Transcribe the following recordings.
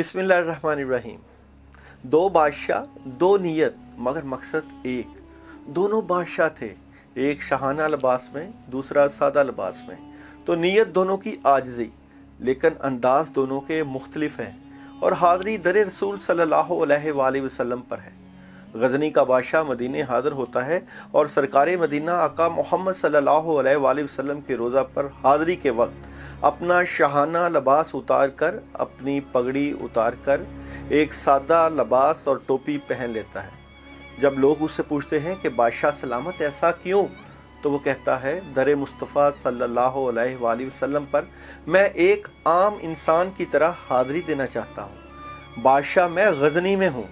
बिस्मिल्लाहिर्रहमानिर्रहीम। दो बादशाह, दो नीयत, मगर मकसद एक। दोनों बादशाह थे, एक शाहाना लिबास में, दूसरा सादा लिबास में। तो नीयत दोनों की आजिज़ी, लेकिन अंदाज दोनों के मुख्तलिफ हैं। और हाज़री दर रसूल सल्लल्लाहु अलैहि वसल्लम पर है। गजनी का बादशाह मदीने हाज़िर होता है और सरकार मदीना आका मोहम्मद सल्लल्लाहु अलैहि वसल्लम के रोज़ा पर हाज़री के वक्त अपना शाहाना लिबास उतार कर, अपनी पगड़ी उतार कर एक सादा लिबास और टोपी पहन लेता है। जब लोग उससे पूछते हैं कि बादशाह सलामत ऐसा क्यों, तो वो कहता है, दर मुस्तफ़ा सल्लल्लाहु अलैहि वसल्लम पर मैं एक आम इंसान की तरह हाज़री देना चाहता हूँ। बादशाह मैं गजनी में हूँ,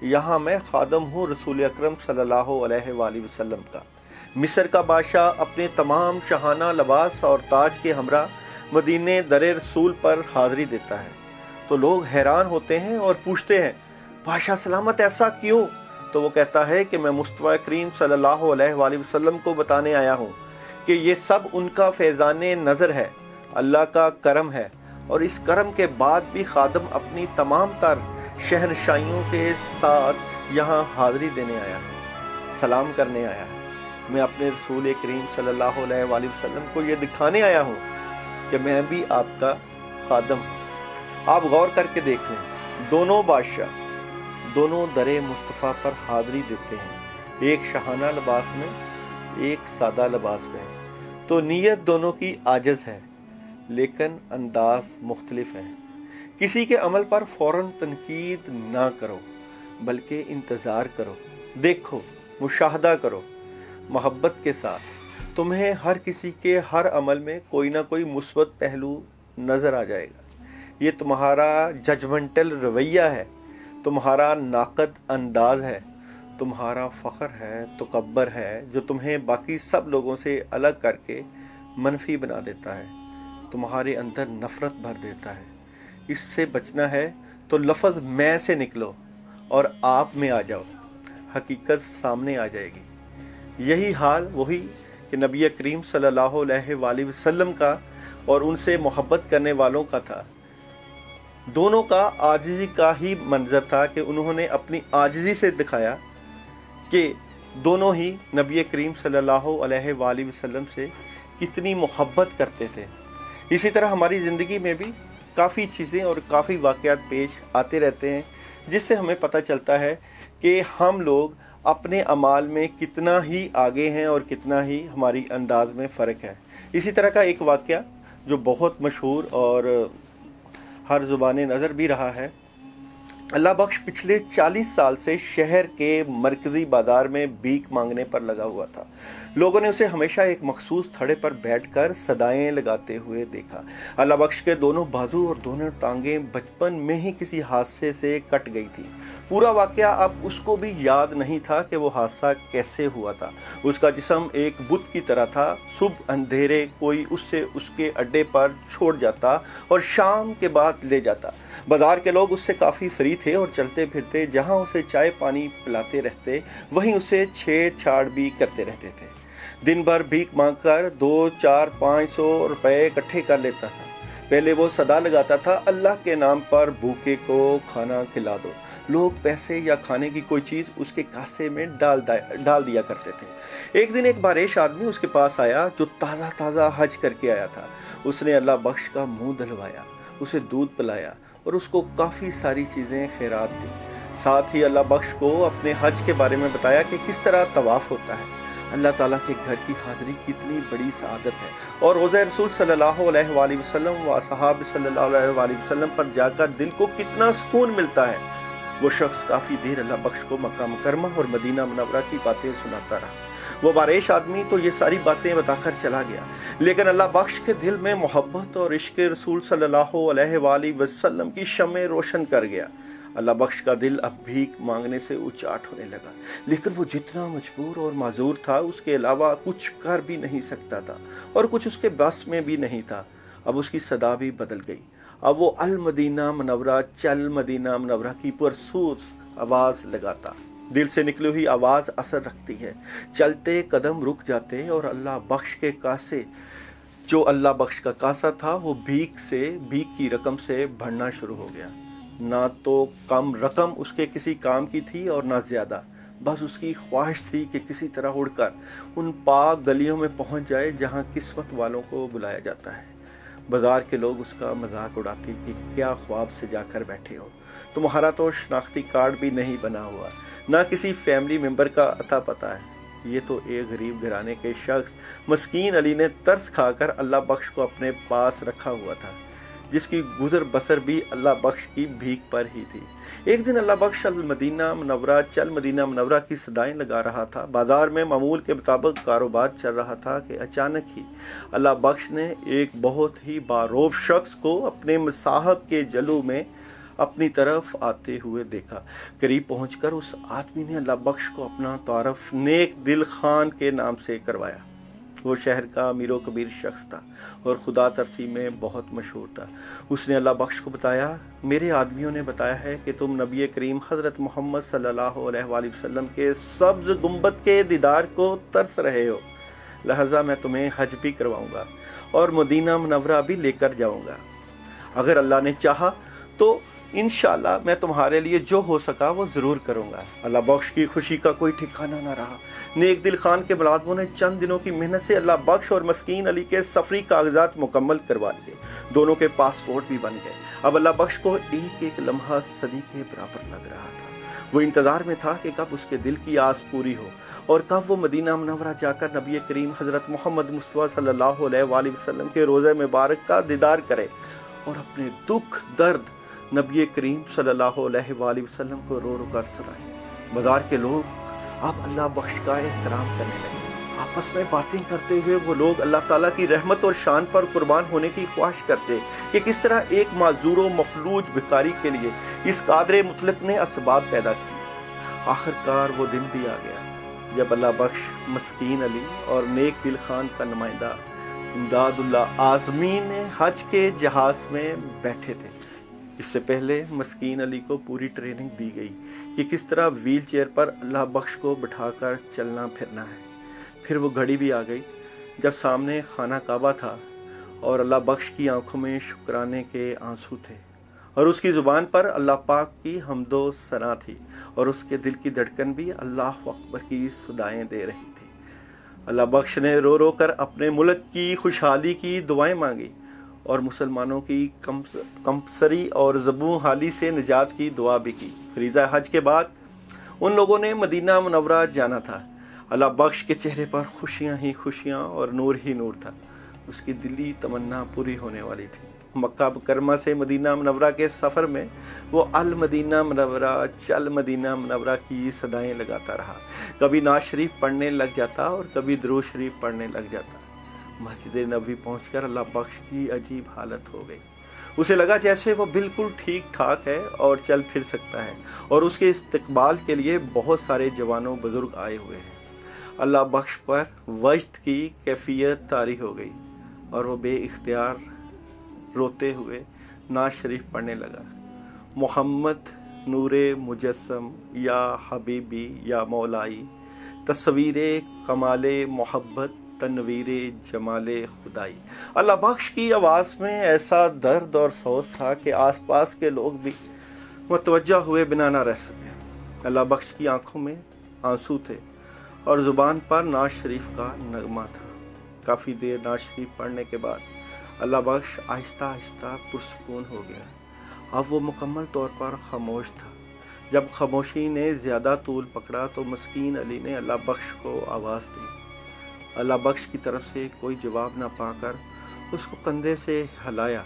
यहाँ मैं खादम हूँ रसूल अकरम सल्लल्लाहु अलैहि वसल्लम का। मिस्र का बादशाह अपने तमाम शाहाना लिबास और ताज के हमरा मदीने दर रसूल पर हाज़री देता है। तो लोग हैरान होते हैं और पूछते हैं, बादशाह सलामत ऐसा क्यों? तो वो कहता है कि मैं मुस्तफ़ा करीम सल्लल्लाहु अलैहि वसल्लम को बताने आया हूँ कि ये सब उनका फैज़ाने नज़र है, अल्लाह का करम है। और इस करम के बाद भी खादम अपनी तमाम तर शहनशाइयों के साथ यहाँ हाज़री देने आया है, सलाम करने आया है। मैं अपने रसूल करीम सल्लल्लाहु अलैहि वसल्लम को ये दिखाने आया हूँ कि मैं भी आपका खादम हूँ। आप गौर करके देख लें, दोनों बादशाह दोनों दरे मुस्तफ़ा पर हाज़री देते हैं, एक शाहाना लिबास में, एक सादा लिबास में। तो नीयत दोनों की आजिज़ है, लेकिन अंदाज मुख्तलिफ है। किसी के अमल पर फ़ौरन तनकीद ना करो, बल्कि इंतज़ार करो, देखो, मुशाहदा करो मोहब्बत के साथ। तुम्हें हर किसी के हर अमल में कोई ना कोई मुस्बत पहलू नज़र आ जाएगा। ये तुम्हारा जजमेंटल रवैया है, तुम्हारा नाकद अंदाज है, तुम्हारा फ़ख्र है, तकब्बर है, जो तुम्हें बाकी सब लोगों से अलग करके मनफी बना देता है, तुम्हारे अंदर नफ़रत भर देता है। इससे बचना है तो लफ्ज़ मैं से निकलो और आप में आ जाओ, हकीकत सामने आ जाएगी। यही हाल वही कि नबी करीम सल्लल्लाहु अलैहि वसल्लम का और उनसे मोहब्बत करने वालों का था। दोनों का आजिज़ी का ही मंजर था कि उन्होंने अपनी आजिज़ी से दिखाया कि दोनों ही नबी करीम सल्लल्लाहु अलैहि वसल्लम से कितनी मोहब्बत करते थे। इसी तरह हमारी ज़िंदगी में भी काफ़ी चीज़ें और काफ़ी वाक़यात पेश आते रहते हैं, जिससे हमें पता चलता है कि हम लोग अपने अमाल में कितना ही आगे हैं और कितना ही हमारी अंदाज में फ़र्क है। इसी तरह का एक वाक़या जो बहुत मशहूर और हर ज़ुबान नज़र भी रहा है। अल्लाह बख्श पिछले 40 साल से शहर के मरकज़ी बाज़ार में भीख मांगने पर लगा हुआ था। लोगों ने उसे हमेशा एक मखसूस थड़े पर बैठकर सदाएं लगाते हुए देखा। अल्लाह बख्श के दोनों बाजू और दोनों टांगें बचपन में ही किसी हादसे से कट गई थी। पूरा वाक़या अब उसको भी याद नहीं था कि वो हादसा कैसे हुआ था। उसका जिस्म एक बुत की तरह था। सुबह अंधेरे कोई उससे उसके अड्डे पर छोड़ जाता और शाम के बाद ले जाता। बाज़ार के लोग उससे काफ़ी फ्री थे और चलते फिरते जहाँ उसे चाय पानी पिलाते रहते, वहीं उसे छेड़छाड़ भी करते रहते थे। दिन भर भीख मांगकर 2, 4, 500 रुपए इकट्ठे कर लेता था। पहले वो सदा लगाता था, अल्लाह के नाम पर भूखे को खाना खिला दो। लोग पैसे या खाने की कोई चीज़ उसके कासे में डाल दिया करते थे। एक दिन एक बारिश आदमी उसके पास आया जो ताज़ा ताज़ा हज करके आया था। उसने अल्लाह बख्श का मुंह धुलवाया, उसे दूध पिलाया और उसको काफ़ी सारी चीज़ें खैरात दी। साथ ही अल्लाह बख्श को अपने हज के बारे में बताया कि किस तरह तवाफ़ होता है। अल्लाह ताला के घर की हाज़िरी कितनी बड़ी सआदत है और रोज़ा रसूल सल्लल्लाहु अलैहि वसल्लम व सहाब सल्लल्लाहु अलैहि वसल्लम पर जाकर दिल को कितना सुकून मिलता है। वो शख्स काफ़ी देर अल्लाह बख्श को मक्का मुकरमा और मदीना मुनव्वरा की बातें सुनाता रहा। वो बारिश आदमी तो ये सारी बातें बताकर चला गया, लेकिन अल्लाह बख्श के दिल में मोहब्बत और इश्क़ रसूल सल्लल्लाहु अलैहि वसल्लम की शम्में रोशन कर गया। अल्लाह बख्श का दिल अब भीख मांगने से उचाट होने लगा, लेकिन वो जितना मजबूर और माजूर था, उसके अलावा कुछ कर भी नहीं सकता था और कुछ उसके बस में भी नहीं था। अब उसकी सदा भी बदल गई। अब वो अल मदीना मुनव्वरा चल मदीना मुनव्वरा की पुरसूस आवाज़ लगाता। दिल से निकली हुई आवाज़ असर रखती है। चलते कदम रुक जाते और अल्लाह बख्श के कासे, जो अल्लाह बख्श का कासा था, वो भीख की रकम से भरना शुरू हो गया। نہ تو کم رقم اس کے کسی کام کی تھی اور نہ زیادہ، بس اس کی خواہش تھی کہ کسی طرح اڑ کر ان پاک گلیوں میں پہنچ جائے جہاں قسمت والوں کو بلایا جاتا ہے۔ بازار کے لوگ اس کا مذاق اڑاتے کہ کیا خواب سے جا کر بیٹھے ہو، تمہارا تو شناختی کارڈ بھی نہیں بنا ہوا، نہ کسی فیملی ممبر کا اتا پتہ ہے۔ یہ تو ایک غریب گھرانے کے شخص مسکین علی نے ترس کھا کر اللہ بخش کو اپنے پاس رکھا ہوا تھا، جس کی گزر بسر بھی اللہ بخش کی بھیک پر ہی تھی۔ ایک دن اللہ بخش مدینہ منورہ کی صدائیں لگا رہا تھا۔ بازار میں معمول کے مطابق کاروبار چل رہا تھا کہ اچانک ہی اللہ بخش نے ایک بہت ہی باروب شخص کو اپنے مصاحب کے جلو میں اپنی طرف آتے ہوئے دیکھا۔ قریب پہنچ کر اس آدمی نے اللہ بخش کو اپنا تعارف نیک دل خان کے نام سے کروایا۔ وہ شہر کا امیر و کبیر شخص تھا اور خدا ترسی میں بہت مشہور تھا۔ اس نے اللہ بخش کو بتایا، میرے آدمیوں نے بتایا ہے کہ تم نبی کریم حضرت محمد صلی اللہ علیہ وآلہ وسلم کے سبز گنبد کے دیدار کو ترس رہے ہو، لہذا میں تمہیں حج بھی کرواؤں گا اور مدینہ منورہ بھی لے کر جاؤں گا۔ اگر اللہ نے چاہا تو انشاءاللہ میں تمہارے لیے جو ہو سکا وہ ضرور کروں گا۔ اللہ بخش کی خوشی کا کوئی ٹھکانہ نہ رہا۔ نیک دل خان کے ملازموں نے چند دنوں کی محنت سے اللہ بخش اور مسکین علی کے سفری کاغذات مکمل کروا لیے۔ دونوں کے پاسپورٹ بھی بن گئے۔ اب اللہ بخش کو ایک ایک لمحہ صدی کے برابر لگ رہا تھا۔ وہ انتظار میں تھا کہ کب اس کے دل کی آس پوری ہو اور کب وہ مدینہ منورہ جا کر نبی کریم حضرت محمد مصطفیٰ صلی اللہ علیہ وآلہ وسلم کے روضہ مبارک کا دیدار کرے اور اپنے دکھ درد نبی کریم صلی اللہ علیہ وآلہ وسلم کو رو رو کر سنائے۔ بازار کے لوگ اب اللہ بخش کا احترام کرنے لگے۔ آپس میں باتیں کرتے ہوئے وہ لوگ اللہ تعالیٰ کی رحمت اور شان پر قربان ہونے کی خواہش کرتے کہ کس طرح ایک معذور و مفلوج بھکاری کے لیے اس قادر مطلق نے اسباب پیدا کی۔ آخرکار وہ دن بھی آ گیا جب اللہ بخش، مسکین علی اور نیک دل خان کا نمائندہ امداد اللہ اعظمی نے حج کے جہاز میں بیٹھے تھے۔ اس سے پہلے مسکین علی کو پوری ٹریننگ دی گئی کہ کس طرح ویل چیئر پر اللہ بخش کو بٹھا کر چلنا پھرنا ہے۔ پھر وہ گھڑی بھی آ گئی جب سامنے خانہ کعبہ تھا اور اللہ بخش کی آنکھوں میں شکرانے کے آنسو تھے اور اس کی زبان پر اللہ پاک کی حمد و ثنا تھی اور اس کے دل کی دھڑکن بھی اللہ اکبر کی صدائیں دے رہی تھی۔ اللہ بخش نے رو رو کر اپنے ملک کی خوشحالی کی دعائیں مانگی اور مسلمانوں کی کمسری اور زبوں حالی سے نجات کی دعا بھی کی۔ فریضہ حج کے بعد ان لوگوں نے مدینہ منورہ جانا تھا۔ اللہ بخش کے چہرے پر خوشیاں ہی خوشیاں اور نور ہی نور تھا۔ اس کی دلی تمنا پوری ہونے والی تھی۔ مکہ مکرمہ سے مدینہ منورہ کے سفر میں وہ المدینہ منورہ چل مدینہ منورہ کی صدائیں لگاتا رہا۔ کبھی نعت شریف پڑھنے لگ جاتا اور کبھی درود شریف پڑھنے لگ جاتا۔ مسجد نبوی پہنچ کر اللہ بخش کی عجیب حالت ہو گئی۔ اسے لگا جیسے وہ بالکل ٹھیک ٹھاک ہے اور چل پھر سکتا ہے اور اس کے استقبال کے لیے بہت سارے جوان و بزرگ آئے ہوئے ہیں۔ اللہ بخش پر وجد کی کیفیت طاری ہو گئی اور وہ بے اختیار روتے ہوئے نعت شریف پڑھنے لگا۔ محمد نور مجسم یا حبیبی یا مولائی، تصویر کمال محبت تنویر جمال خدائی۔ اللہ بخش کی آواز میں ایسا درد اور سوز تھا کہ آس پاس کے لوگ بھی متوجہ ہوئے بنا نہ رہ سکے۔ اللہ بخش کی آنکھوں میں آنسو تھے اور زبان پر نعت شریف کا نغمہ تھا۔ کافی دیر نعت شریف پڑھنے کے بعد اللہ بخش آہستہ آہستہ پرسکون ہو گیا۔ اب وہ مکمل طور پر خاموش تھا۔ جب خاموشی نے زیادہ طول پکڑا تو مسکین علی نے اللہ بخش کو آواز دی۔ اللہ بخش کی طرف سے کوئی جواب نہ پا کر اس کو کندھے سے ہلایا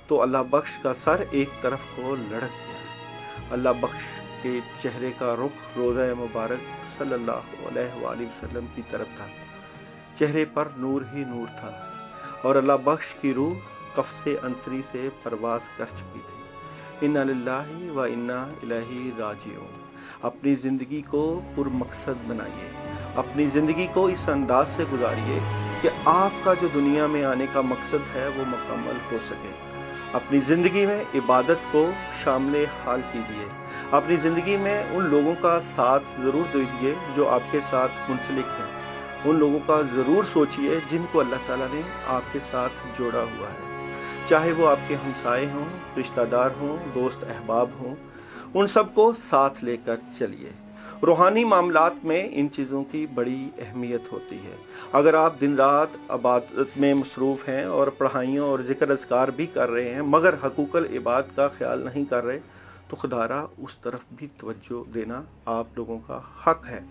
تو اللہ بخش کا سر ایک طرف کو لڑک گیا۔ اللہ بخش کے چہرے کا رخ روضہ مبارک صلی اللہ علیہ وآلہ وسلم کی طرف تھا۔ چہرے پر نور ہی نور تھا اور اللہ بخش کی روح قفس انصری سے پرواز کر چکی تھی۔ انا للہ و انا الیہ راجعون۔ اپنی زندگی کو پر مقصد بنائیے، اپنی زندگی کو اس انداز سے گزاریے کہ آپ کا جو دنیا میں آنے کا مقصد ہے وہ مکمل ہو سکے۔ اپنی زندگی میں عبادت کو شامل حال کیجیے۔ اپنی زندگی میں ان لوگوں کا ساتھ ضرور دیجیے جو آپ کے ساتھ منسلک ہیں۔ ان لوگوں کا ضرور سوچیے جن کو اللہ تعالیٰ نے آپ کے ساتھ جوڑا ہوا ہے۔ चाहे वो आपके हमसाए हों, रिश्तेदार हों, दोस्त अहबाब हों, उन सबको साथ लेकर चलिए। रूहानी मामलात में इन चीज़ों की बड़ी अहमियत होती है। अगर आप दिन रात इबादत में मसरूफ़ हैं और पढ़ाइयों और ज़िक्र अज़कार भी कर रहे हैं मगर हकूक़ुल इबाद का ख्याल नहीं कर रहे, तो खुदारा उस तरफ भी तवज्जो देना आप लोगों का हक़ है।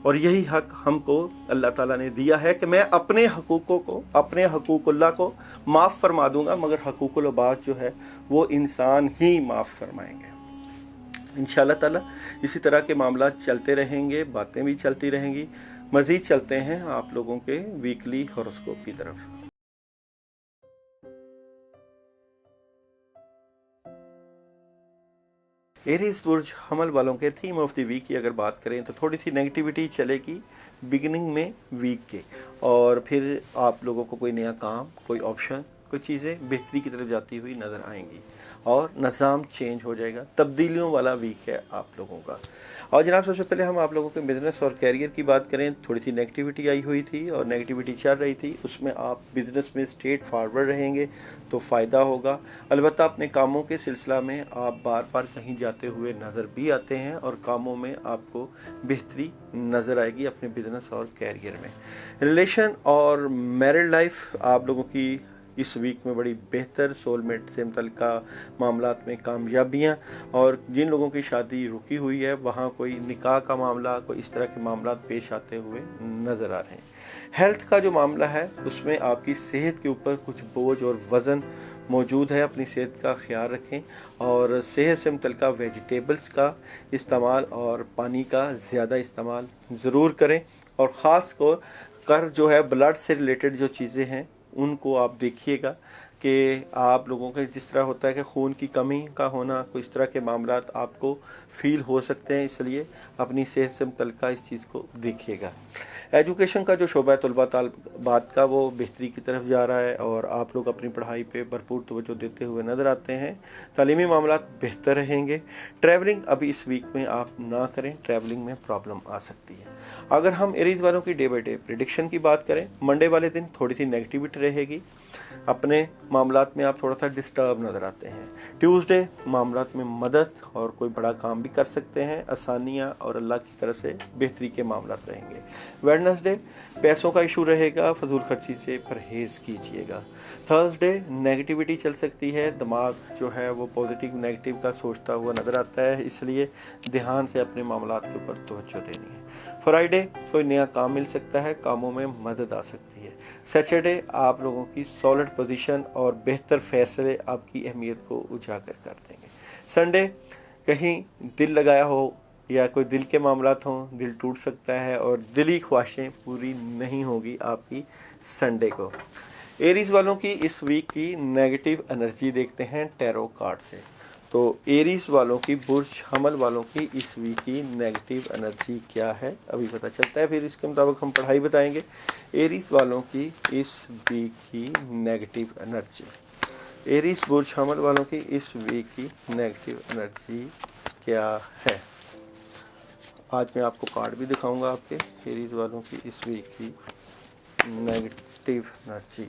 और यही हक़ हमको अल्लाह ताला ने दिया है कि मैं अपने हकूक़ों को, अपने हकूक़ुल्लाह को माफ़ फरमा दूँगा, मगर हकूक़ुल इबाद जो है वो इंसान ही माफ़ फरमाएंगे इंशाअल्लाह ताला। इसी तरह के मामला चलते रहेंगे, बातें भी चलती रहेंगी। मज़ीद चलते हैं आप लोगों के वीकली हॉरोस्कोप की तरफ। एरीज बुर्ज हमल वालों के थीम ऑफ द वीक की अगर बात करें तो थोड़ी सी नेगेटिविटी चलेगी बिगिनिंग में वीक के, और फिर आप लोगों को कोई नया काम, कोई ऑप्शन, कोई चीज़ें बेहतरी की तरफ जाती हुई नज़र आएंगी और निज़ाम चेंज हो जाएगा। तब्दीलियों वाला वीक है आप लोगों का। और जनाब सबसे पहले हम आप लोगों के बिज़नेस और कैरियर की बात करें। थोड़ी सी नेगेटिविटी आई हुई थी और नेगेटिविटी चल रही थी, उसमें आप बिज़नेस में स्ट्रेट फॉरवर्ड रहेंगे तो फ़ायदा होगा। अलबत्ता अपने कामों के सिलसिला में आप बार बार कहीं जाते हुए नज़र भी आते हैं और कामों में आपको बेहतरी नज़र आएगी अपने बिज़नेस और कैरियर में। रिलेशन और मैरिड लाइफ आप लोगों की इस वीक में बड़ी बेहतर, सोलमेट से मुतल्लिका मामलात में कामयाबियाँ, और जिन लोगों की शादी रुकी हुई है वहाँ कोई निकाह का मामला, कोई इस तरह के मामलात पेश आते हुए नज़र आ रहे हैं। हेल्थ का जो मामला है उसमें आपकी सेहत के ऊपर कुछ बोझ और वज़न मौजूद है। अपनी सेहत का ख्याल रखें और सेहत से मुतल्लिका वेजिटेबल्स का इस्तेमाल और पानी का ज़्यादा इस्तेमाल ज़रूर करें। और ख़ास कर जो है ब्लड से रिलेटेड जो चीज़ें हैं उनको आप देखिएगा कि आप लोगों का जिस तरह होता है कि खून की कमी का होना, कोई इस तरह के मामलात आपको फ़ील हो सकते हैं, इसलिए अपनी सेहत से मुतल्लिका इस चीज़ को देखिएगा। एजुकेशन का जो शोबा तलबा तालिबात का वो बेहतरी की तरफ जा रहा है और आप लोग अपनी पढ़ाई पे भरपूर तवज्जो देते हुए नज़र आते हैं। तालीमी मामलात बेहतर रहेंगे। ट्रैवलिंग अभी इस वीक में आप ना करें, ट्रैवलिंग में प्रॉब्लम आ सकती है। अगर हम एरीज वालों की डे बाई डे प्रेडिक्शन की बात करें, मंडे वाले दिन थोड़ी सी नेगेटिविटी रहेगी, अपने मामलात में आप थोड़ा सा डिस्टर्ब नज़र आते हैं। ट्यूसडे मामलात में मदद और कोई बड़ा काम भी कर सकते हैं, आसानियाँ और अल्लाह की तरफ से बेहतरी के मामलात रहेंगे। वेडनेसडे पैसों का इशू रहेगा, फजूल खर्ची से परहेज़ कीजिएगा। थर्सडे नेगेटिविटी चल सकती है, दिमाग जो है वो पॉजिटिव नेगेटिव का सोचता हुआ नज़र आता है, इसलिए ध्यान से अपने मामलात के ऊपर तवज्जो देनी है। फ्राइडे कोई नया काम मिल सकता है, कामों में मदद आ सकती है। सैटरडे आप लोगों की सॉलिड पोजीशन और बेहतर फैसले आपकी अहमियत को उजागर कर देंगे। संडे कहीं दिल लगाया हो या कोई दिल के मामलात हों, दिल टूट सकता है और दिली ख्वाहिशें पूरी नहीं होगी आपकी संडे को। एरीज वालों की इस वीक की नेगेटिव एनर्जी देखते हैं टैरो कार्ड से। तो एरीज वालों की, बुर्ज हमल वालों की इस वीक की नेगेटिव एनर्जी क्या है अभी पता चलता है, फिर इसके मुताबिक हम पढ़ाई बताएंगे। एरीज वालों की इस वीक की नेगेटिव एनर्जी, एरीज बुर्ज हमल वालों की इस वीक की नेगेटिव एनर्जी क्या है। आज मैं आपको कार्ड भी दिखाऊंगा आपके एरीज वालों की इस वीक की नेगेटिव एनर्जी।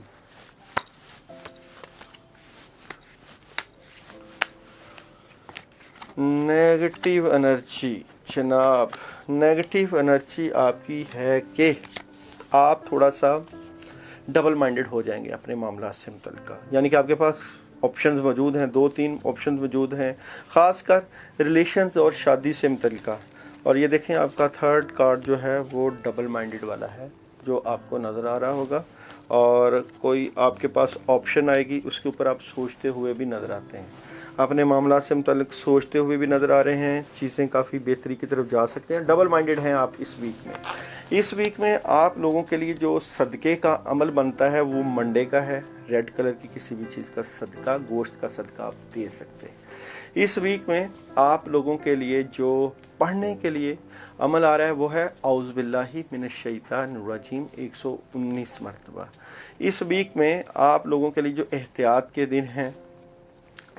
नेगेटिव एनर्जी जनाब, नेगेटिव एनर्जी आपकी है कि आप थोड़ा सा डबल माइंडेड हो जाएंगे अपने मामला से मुतल्लिका, यानी कि आपके पास ऑप्शंस मौजूद हैं, 2-3 ऑप्शंस मौजूद हैं, ख़ासकर रिलेशंस और शादी से मुतल्लिका। और ये देखें आपका थर्ड कार्ड जो है वो डबल माइंडेड वाला है जो आपको नज़र आ रहा होगा, और कोई आपके पास ऑप्शन आएगी उसके ऊपर आप सोचते हुए भी नज़र आते हैं, अपने मामला से मुतल्लिक सोचते हुए भी नज़र आ रहे हैं, चीज़ें काफ़ी बेहतरी की तरफ जा सकते हैं। डबल माइंडेड हैं आप इस वीक में। इस वीक में आप लोगों के लिए जो सदक़े का अमल बनता है वो मंडे का है। रेड कलर की किसी भी चीज़ का सदका, गोश्त का सदका आप दे सकते हैं। इस वीक में आप लोगों के लिए जो पढ़ने के लिए अमल आ रहा है वो है औज़ु बिल्लाहि मिनश शैतानिर रजीम 119 मरतबा। इस वीक में आप लोगों के लिए जो एहतियात के दिन हैं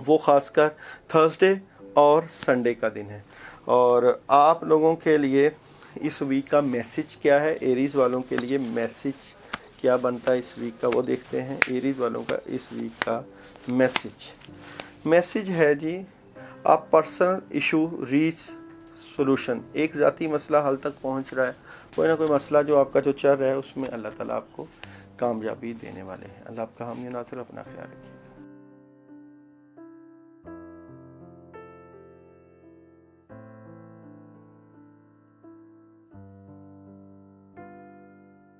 वो ख़ासकर थर्सडे और संडे का दिन है। और आप लोगों के लिए इस वीक का मैसेज क्या है, एरीज वालों के लिए मैसेज क्या बनता है इस वीक का वो देखते हैं। एरीज वालों का इस वीक का मैसेज है जी, आप पर्सनल इशू रीच सॉल्यूशन, एक ज़ाती मसला हल तक पहुंच रहा है। कोई ना कोई मसला जो आपका जो चल रहा है उसमें अल्लाह ताला आपको कामयाबी देने वाले हैं। अल्लाह आपका हामी नासिर, अपना ख्याल रखिए।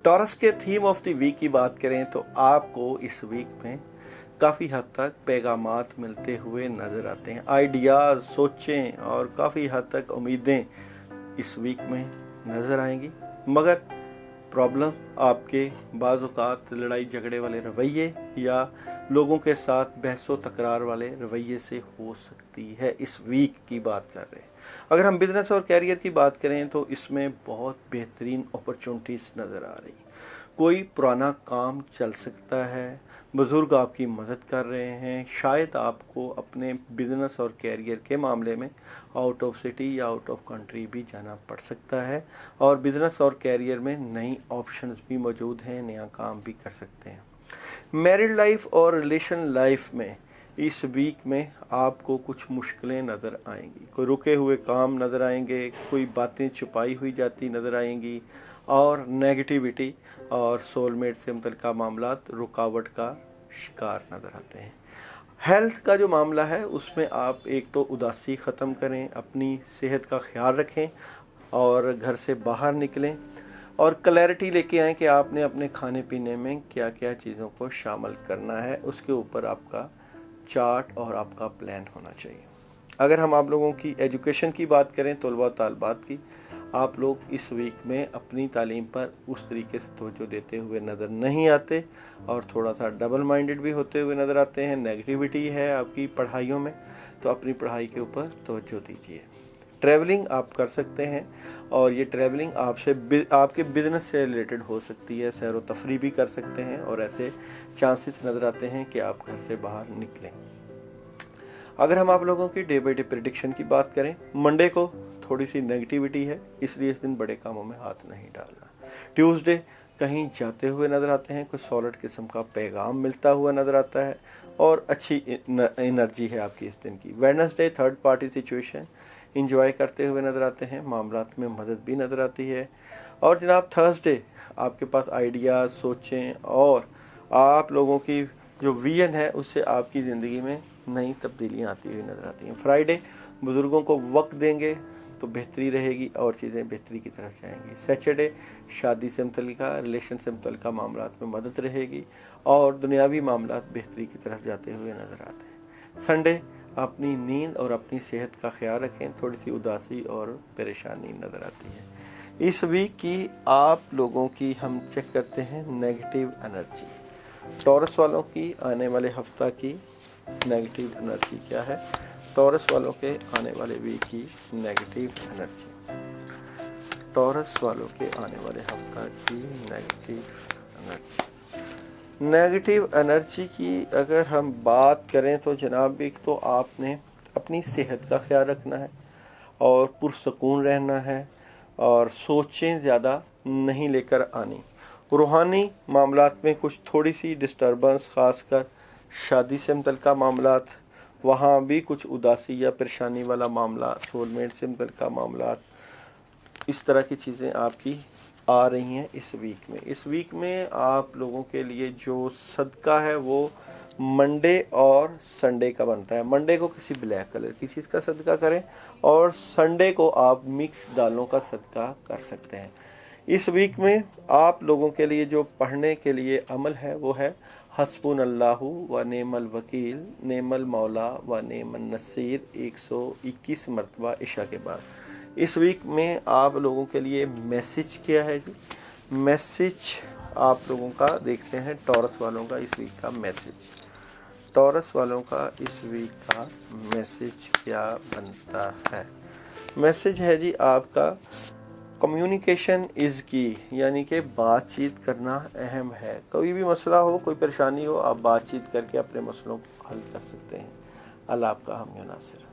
टॉरस के थीम ऑफ द वीक की बात करें तो आपको इस वीक में काफ़ी हद तक पैगामात मिलते हुए नज़र आते हैं। आइडियाज़, सोचें और काफ़ी हद तक उम्मीदें इस वीक में नज़र आएंगी, मगर प्रॉब्लम आपके बाज़ औक़ात लड़ाई झगड़े वाले रवैये या लोगों के साथ बहसो तकरार वाले रवैये से हो सकती है। इस वीक की बात कर रहे हैं। अगर हम बिज़नेस और कैरियर की बात करें तो इसमें बहुत बेहतरीन अपॉर्चुनिटीज़ नज़र आ रही। कोई पुराना काम चल सकता है, बुज़ुर्ग आपकी मदद कर रहे हैं, शायद आपको अपने बिज़नेस और कैरियर के मामले में आउट ऑफ सिटी या आउट ऑफ कंट्री भी जाना पड़ सकता है, और बिज़नेस और कैरियर में नई ऑप्शंस भी मौजूद हैं, नया काम भी कर सकते हैं। मैरिड लाइफ और रिलेशन लाइफ में इस वीक में आपको कुछ मुश्किलें नज़र आएंगी। कोई रुके हुए काम नज़र आएंगे, कोई बातें छुपाई हुई जाती नज़र आएंगी, और नेगेटिविटी और सोलमेट से मुतल्लिक़ मामलात रुकावट का शिकार नज़र आते हैं। हेल्थ का जो मामला है उसमें आप एक तो उदासी ख़त्म करें, अपनी सेहत का ख्याल रखें और घर से बाहर निकलें, और क्लैरिटी लेके आएँ कि आपने अपने खाने पीने में क्या क्या चीज़ों को शामिल करना है। उसके ऊपर आपका चार्ट और आपका प्लान होना चाहिए। अगर हम आप लोगों की एजुकेशन की बात करें, तलबा तालबात की, आप लोग इस वीक में अपनी तालीम पर उस तरीके से तवज्जो देते हुए नज़र नहीं आते और थोड़ा सा डबल माइंडेड भी होते हुए नज़र आते हैं। नेगेटिविटी है आपकी पढ़ाइयों में, तो अपनी पढ़ाई के ऊपर तवज्जो दीजिए। ट्रैवलिंग आप कर सकते हैं, और ये ट्रैवलिंग आपके बिज़नेस से रिलेटेड हो सकती है। सैर व तफरी भी कर सकते हैं, और ऐसे चांसेस नज़र आते हैं कि आप घर से बाहर निकलें। अगर हम आप लोगों की डे बाई डे प्रेडिक्शन की बात करें, मंडे को थोड़ी सी नेगेटिविटी है, इसलिए इस दिन बड़े कामों में हाथ नहीं डालना। ट्यूसडे कहीं जाते हुए नज़र आते हैं, कुछ सॉलिड किस्म का पैगाम मिलता हुआ नज़र आता है, और अच्छी एनर्जी है आपकी इस दिन की। Wednesday third party situation enjoy करते हुए नज़र आते हैं, मामलात में मदद भी नज़र आती है। और जनाब थर्सडे आपके पास आइडियाज़, सोचें, और आप लोगों की जो विजन है उससे आपकी ज़िंदगी में नई तब्दीलियाँ आती हुई नज़र आती हैं। फ्राइडे बुज़ुर्गों को वक्त देंगे तो बेहतरी रहेगी और चीज़ें बेहतरी की तरफ जाएंगी। सैटरडे शादी से मुतल्लिक़, रिलेशन से मुतल्लिक़ मामलात में मदद रहेगी, और दुनियावी मामलात बेहतरी की तरफ जाते हुए नज़र आते हैं। संडे अपनी नींद और अपनी सेहत का ख्याल रखें, थोड़ी सी उदासी और परेशानी नज़र आती है। इस वीक की आप लोगों की हम चेक करते हैं नेगेटिव एनर्जी। टॉरस वालों की आने वाले हफ्ता की नेगेटिव एनर्जी क्या है? टॉरस वालों के आने वाले वीक की नेगेटिव एनर्जी। टॉरस वालों के आने वाले हफ्ता की नेगेटिव एनर्जी। नेगेटिव एनर्जी की अगर हम बात करें तो जनाब, एक तो आपने अपनी सेहत का ख्याल रखना है और पुरसकून रहना है, और सोचें ज़्यादा नहीं लेकर आनी। रूहानी मामलात में कुछ थोड़ी सी डिस्टर्बेंस, ख़ासकर शादी से मुतल्लिक़ मामलात, वहाँ भी कुछ उदासी या परेशानी वाला मामला, सोलमेट से मुतल्लिक़ मामलात, इस तरह की चीज़ें आपकी आ रही हैं इस वीक में। इस वीक में आप लोगों के लिए जो सदका है वो मंडे और संडे का बनता है। मंडे को किसी ब्लैक कलर की चीज़ का सदका करें, और संडे को आप मिक्स दालों का सदका कर सकते हैं। इस वीक में आप लोगों के लिए जो पढ़ने के लिए अमल है वो है हस्बुनल्लाहु व नेमल वकील, नेमल मौला व नेमन नसीर, 121 मरतबा इशा के बाद। इस वीक में आप लोगों के लिए मैसेज क्या है जी? मैसेज आप लोगों का देखते हैं टॉरस वालों का इस वीक का मैसेज। टॉरस वालों का इस वीक का मैसेज क्या बनता है? मैसेज है जी आपका, कम्युनिकेशन इज़ की, यानी कि बातचीत करना अहम है। कोई भी मसला हो, कोई परेशानी हो, आप बातचीत करके अपने मसलों को हल कर सकते हैं। अल्लाह आपका हामी नासिर।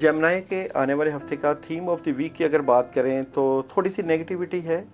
जेमिनी के आने वाले हफ्ते का थीम ऑफ द वीक की अगर बात करें तो थोड़ी सी नेगेटिविटी है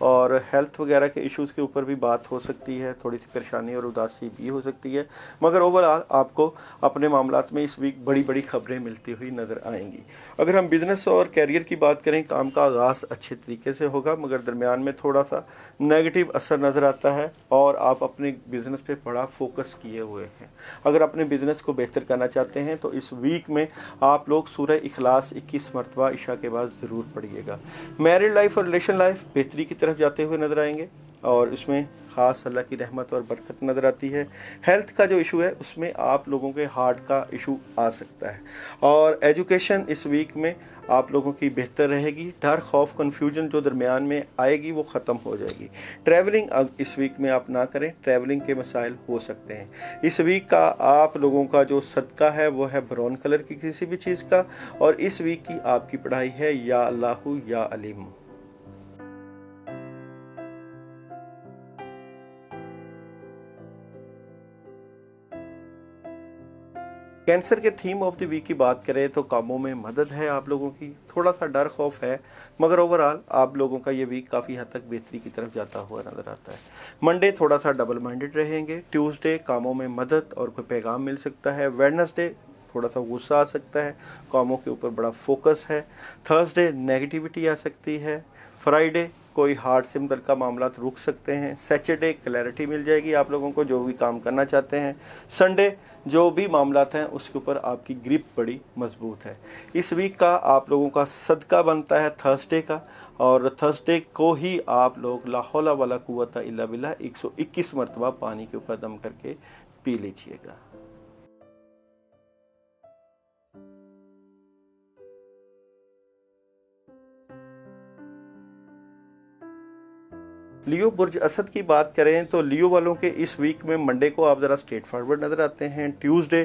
और हेल्थ वगैरह के इश्यूज़ के ऊपर भी बात हो सकती है, थोड़ी सी परेशानी और उदासी भी हो सकती है, मगर ओवरऑल आपको अपने मामलात में इस वीक बड़ी बड़ी खबरें मिलती हुई नज़र आएंगी। अगर हम बिज़नेस और कैरियर की बात करें, काम का आगाज़ अच्छे तरीके से होगा, मगर दरमियान में थोड़ा सा नेगेटिव असर नज़र आता है और आप अपने बिज़नेस पे बड़ा फोकस किए हुए हैं। अगर अपने बिज़नेस को बेहतर करना चाहते हैं तो इस वीक में आप लोग सूरह इखलास 21 मरतबा इशा के बाद ज़रूर पढ़िएगा। मैरिड लाइफ और रिलेशन लाइफ बेहतरी की तरफ जाते हुए नज़र आएंगे और इसमें ख़ास अल्लाह की रहमत और बरकत नज़र आती है। हेल्थ का जो इशू है उसमें आप लोगों के हार्ट का इशू आ सकता है और एजुकेशन इस वीक में आप लोगों की बेहतर रहेगी। डर, खौफ, कन्फ्यूजन जो दरमियान में आएगी वो ख़त्म हो जाएगी। ट्रैवलिंग अब इस वीक में आप ना करें, ट्रैवलिंग के मसाइल हो सकते हैं। इस वीक का आप लोगों का जो सदका है वो है ब्राउन कलर की किसी भी चीज़ का और इस वीक की आपकी पढ़ाई है या अल्लाहु या अलीम। कैंसर के थीम ऑफ द वीक की बात करें तो कामों में मदद है आप लोगों की, थोड़ा सा डर खौफ है, मगर ओवरऑल आप लोगों का ये वीक काफ़ी हद तक बेहतरी की तरफ जाता हुआ नज़र आता है। मंडे थोड़ा सा डबल माइंडेड रहेंगे। ट्यूसडे कामों में मदद और कोई पैगाम मिल सकता है। वेडनेसडे थोड़ा सा गुस्सा आ सकता है, कामों के ऊपर बड़ा फोकस है। थर्सडे नेगेटिविटी आ सकती है। फ्राइडे कोई हार्ट से मुतल्लिका मामला रुक सकते हैं। सैटरडे क्लैरिटी मिल जाएगी आप लोगों को जो भी काम करना चाहते हैं। संडे जो भी मामलात हैं उसके ऊपर आपकी ग्रिप बड़ी मजबूत है। इस वीक का आप लोगों का सदका बनता है थर्सडे का और थर्सडे को ही आप लोग ला हौला वला कुव्वता इल्ला बिल्लाह 121 मरतबा पानी के ऊपर दम करके पी लीजिएगा। लियो बुर्ज असद की बात करें तो लियो वालों के इस वीक में मंडे को आप ज़रा स्ट्रेट फॉरवर्ड नज़र आते हैं। ट्यूसडे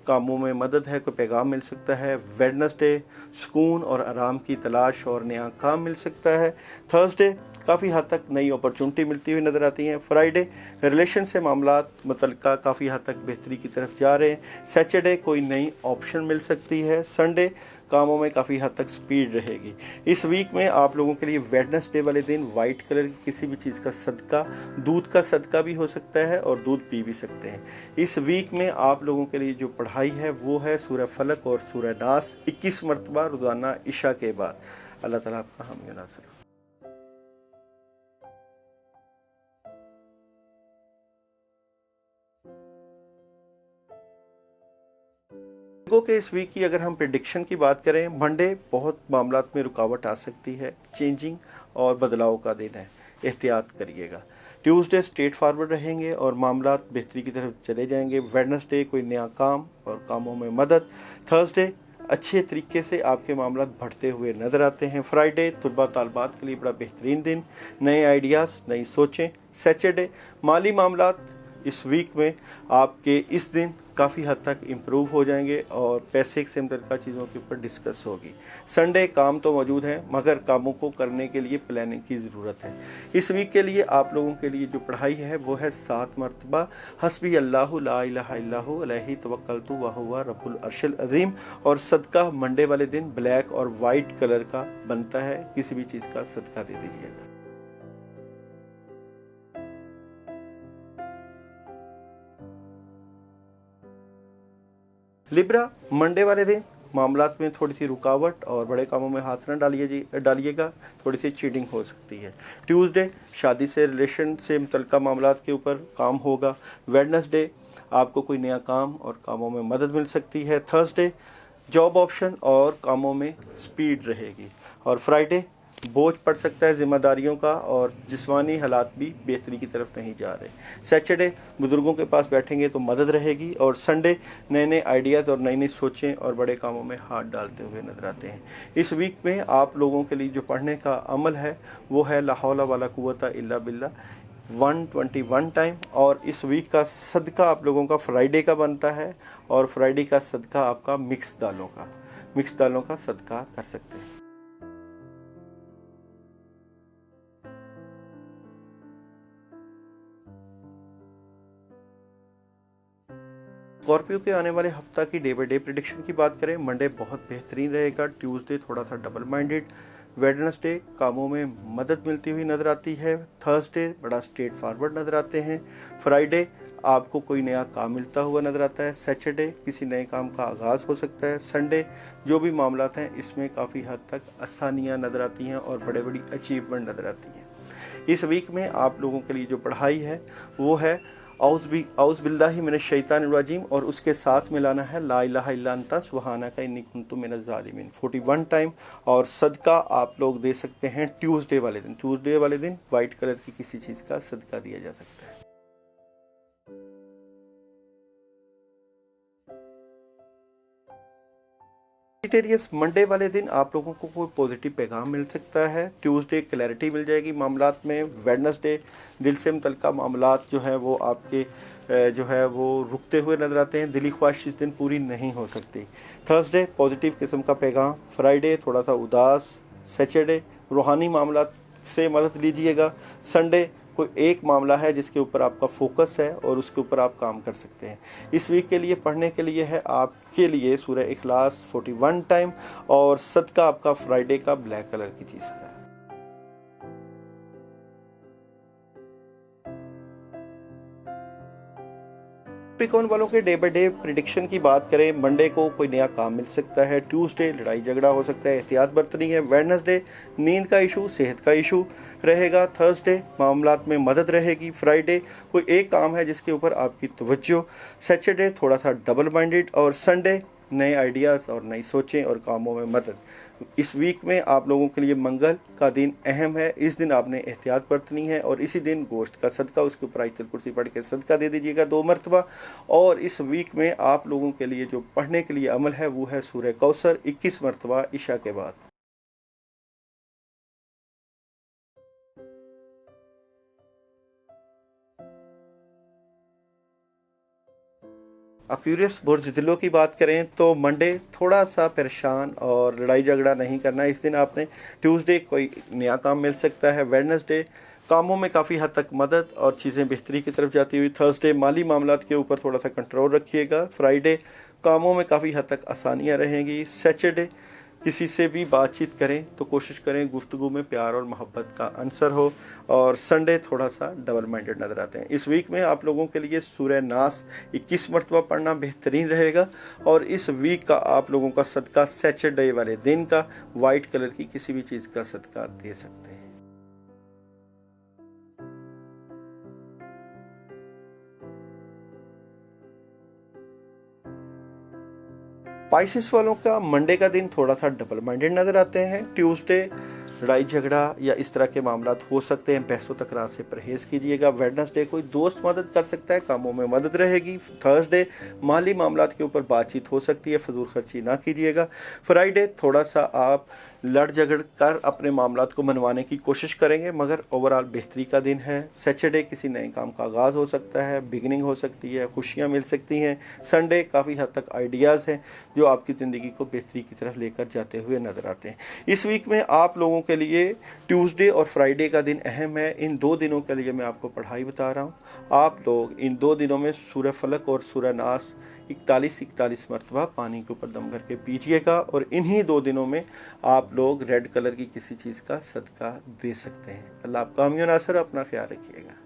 कामों में मदद है, कोई पैगाम मिल सकता है। वेडनेसडे सुकून और आराम की तलाश और नया काम मिल सकता है। थर्सडे काफ़ी हद तक नई अपॉर्चुनिटी मिलती हुई नज़र आती हैं। फ्राइडे रिलेशन से मामलात मुतल्लिका काफ़ी हद तक बेहतरी की तरफ जा रहे हैं। सैटरडे कोई नई ऑप्शन मिल सकती है। संडे कामों में काफ़ी हद तक स्पीड रहेगी। इस वीक में आप लोगों के लिए वेडनेसडे वाले दिन वाइट कलर की किसी भी चीज़ का सदका, दूध का सदका भी हो सकता है और दूध पी भी सकते हैं। इस वीक में आप लोगों के लिए जो पढ़ाई है वो है सूरह फलक और सूरह नास 21 मरतबा रोज़ाना इशा के बाद। अल्लाह ताला आपका हामी नासिर। लोगों के इस वीक की अगर हम प्रिडिक्शन की बात करें, मंडे बहुत मामलात में रुकावट आ सकती है, चेंजिंग और बदलाव का दिन है, एहतियात करिएगा। ट्यूसडे स्ट्रेट फॉरवर्ड रहेंगे और मामलात बेहतरी की तरफ चले जाएंगे। वेडनेसडे कोई नया काम और कामों में मदद। थर्सडे अच्छे तरीके से आपके मामलात बढ़ते हुए नज़र आते हैं। फ्राइडे तुलबा तालबात के लिए बड़ा बेहतरीन दिन, नए आइडियाज़, नई सोचें। सैटरडे माली मामलात इस वीक में आपके इस दिन काफ़ी हद तक इम्प्रूव हो जाएंगे और पैसे से मुतल्लिका चीज़ों के ऊपर डिस्कस होगी। संडे काम तो मौजूद है मगर कामों को करने के लिए प्लानिंग की ज़रूरत है। इस वीक के लिए आप लोगों के लिए जो पढ़ाई है वो है 7 मरतबा हस्बी अल्लाहु ला इलाहा इल्लहु अलैहि तवक्कलतु व हुवा रब्बुल अर्शिल अज़ीम। और सदका मंडे वाले दिन ब्लैक और वाइट कलर का बनता है, किसी भी चीज़ का सदका दे दीजिएगा। लिब्रा मंडे वाले दिन मामलात में थोड़ी सी रुकावट और बड़े कामों में हाथ न डालिएगा, थोड़ी सी चीटिंग हो सकती है। ट्यूसडे शादी से रिलेशन से मुतल्लिका मामलात के ऊपर काम होगा। वेडनेसडे आपको कोई नया काम और कामों में मदद मिल सकती है। थर्सडे जॉब ऑप्शन और कामों में स्पीड रहेगी और फ्राइडे बोझ पड़ सकता है जिम्मेदारियों का और जिस्मानी हालात भी बेहतरी की तरफ नहीं जा रहे। सैटरडे बुज़ुर्गों के पास बैठेंगे तो मदद रहेगी और संडे नए नए आइडियाज़ और नई नई सोचें और बड़े कामों में हाथ डालते हुए नजर आते हैं। इस वीक में आप लोगों के लिए जो पढ़ने का अमल है वो है ला हौला वला कुव्वता इल्ला बिल्लाह 121 टाइम। और इस वीक का सदका आप लोगों का फ्राइडे का बनता है और फ्राइडे का सदका आपका मिक्स दालों का सदका कर सकते हैं। स्कॉर्पियो के आने वाले हफ्ता की डे बाई डे प्रिडिक्शन की बात करें, मंडे बहुत बेहतरीन रहेगा, ट्यूसडे थोड़ा सा डबल माइंडेड, वेडनेसडे कामों में मदद मिलती हुई नजर आती है, थर्सडे बड़ा स्ट्रेट फॉरवर्ड नजर आते हैं, फ्राइडे आपको कोई नया काम मिलता हुआ नजर आता है, सैटरडे किसी नए काम का आगाज़ हो सकता है, संडे जो भी मामलात हैं इसमें काफ़ी हद तक आसानियाँ नज़र आती हैं और बड़े बड़ी अचीवमेंट नज़र आती हैं। इस वीक में आप लोगों के लिए जो पढ़ाई है वो है औज़ बिल्लाहि मिनश शैतानिर रजीम और उसके साथ मिलाना है ला इलाहा इल्ला अंता सुब्हानका इन्नी कुन्तु मिनज़ ज़ालिमीन 41 टाइम। और सदका आप लोग दे सकते हैं ट्यूसडे वाले दिन वाइट कलर की किसी चीज़ का सदका दिया जा सकता है। सेजिटेरियस मंडे वाले दिन आप लोगों को कोई पॉजिटिव पैगाम मिल सकता है, ट्यूसडे क्लैरिटी मिल जाएगी मामलात में, वेडनेसडे दिल से मुतल्लिक़ मामलात जो है वो आपके जो है वो रुकते हुए नजर आते हैं, दिली ख्वाहिश इस दिन पूरी नहीं हो सकती, थर्सडे पॉजिटिव किस्म का पैगाम, फ्राइडे थोड़ा सा उदास, सैटरडे रूहानी मामलात से मदद लीजिएगा, संडे कोई एक मामला है जिसके ऊपर आपका फोकस है और उसके ऊपर आप काम कर सकते हैं। इस वीक के लिए पढ़ने के लिए है आपके लिए सूरह इखलास 41 टाइम और सदका आपका फ्राइडे का ब्लैक कलर की चीज़ का है। कैप्रिकॉर्न वालों के डे बाई डे प्रिडिक्शन की बात करें, मंडे को कोई नया काम मिल सकता है, ट्यूसडे लड़ाई झगड़ा हो सकता है, एहतियात बरतनी है, वेडनेसडे नींद का इशू सेहत का इशू रहेगा, थर्सडे मामलात में मदद रहेगी, फ्राइडे कोई एक काम है जिसके ऊपर आपकी तवज्जो, सैटरडे थोड़ा सा डबल माइंडेड और संडे नए आइडियाज़ और नई सोचें और कामों में मदद। इस वीक में आप लोगों के लिए मंगल का दिन अहम है, इस दिन आपने एहतियात बरतनी है और इसी दिन गोश्त का सदका, उसके ऊपर आयतुल कुर्सी पढ़ के सदका दे दीजिएगा 2 मरतबा। और इस वीक में आप लोगों के लिए जो पढ़ने के लिए अमल है वो है सूरह कौसर 21 मरतबा इशा के बाद। एक्वेरियस बुर्ज-दिलों की बात करें तो मंडे थोड़ा सा परेशान और लड़ाई झगड़ा नहीं करना इस दिन आपने, ट्यूसडे कोई नया काम मिल सकता है, वेडनेसडे कामों में काफ़ी हद तक मदद और चीज़ें बेहतरी की तरफ जाती हुई, थर्सडे माली मामलात के ऊपर थोड़ा सा कंट्रोल रखिएगा, फ्राइडे कामों में काफ़ी हद तक आसानियाँ रहेंगी, सैटरडे किसी से भी बातचीत करें तो कोशिश करें गुफ्तगू में प्यार और मोहब्बत का अंसर हो, और संडे थोड़ा सा डबल माइंडेड नज़र आते हैं। इस वीक में आप लोगों के लिए सूरह नास 21 मरतबा पढ़ना बेहतरीन रहेगा और इस वीक का आप लोगों का सदका सैटरडे वाले दिन का वाइट कलर की किसी भी चीज़ का सदका दे सकते हैं। स्पाइसेस वालों का मंडे का दिन थोड़ा सा डबल माइंडेड नज़र आते हैं, ट्यूसडे लड़ाई झगड़ा या इस तरह के मामलात हो सकते हैं, बहसो तकरार से परहेज कीजिएगा, वेडनेसडे कोई दोस्त मदद कर सकता है, कामों में मदद रहेगी, थर्सडे माली मामलात के ऊपर बातचीत हो सकती है, फजूल खर्ची ना कीजिएगा, फ्राइडे थोड़ा सा आप लड़ झगड़ कर अपने मामलात को मनवाने की कोशिश करेंगे मगर ओवरऑल बेहतरी का दिन है, सैटरडे किसी नए काम का आगाज़ हो सकता है, बिगनिंग हो सकती है, खुशियाँ मिल सकती हैं, संडे काफ़ी हद तक आइडियाज़ हैं जो आपकी ज़िंदगी को बेहतरी की तरफ लेकर जाते हुए नज़र आते हैं। इस वीक में आप लोगों के लिए ट्यूसडे और फ्राइडे का दिन अहम है, इन 2 दिनों के लिए मैं आपको पढ़ाई बता रहा हूँ। आप लोग इन 2 दिनों में सूरह फलक और सूरह नास 41 मरतबा पानी के ऊपर दम करके पीजिएगा और इन्हीं 2 दिनों में आप लोग रेड कलर की किसी चीज़ का सदका दे सकते हैं। अल्लाह आपका हामी और नासिर, अपना ख्याल रखिएगा।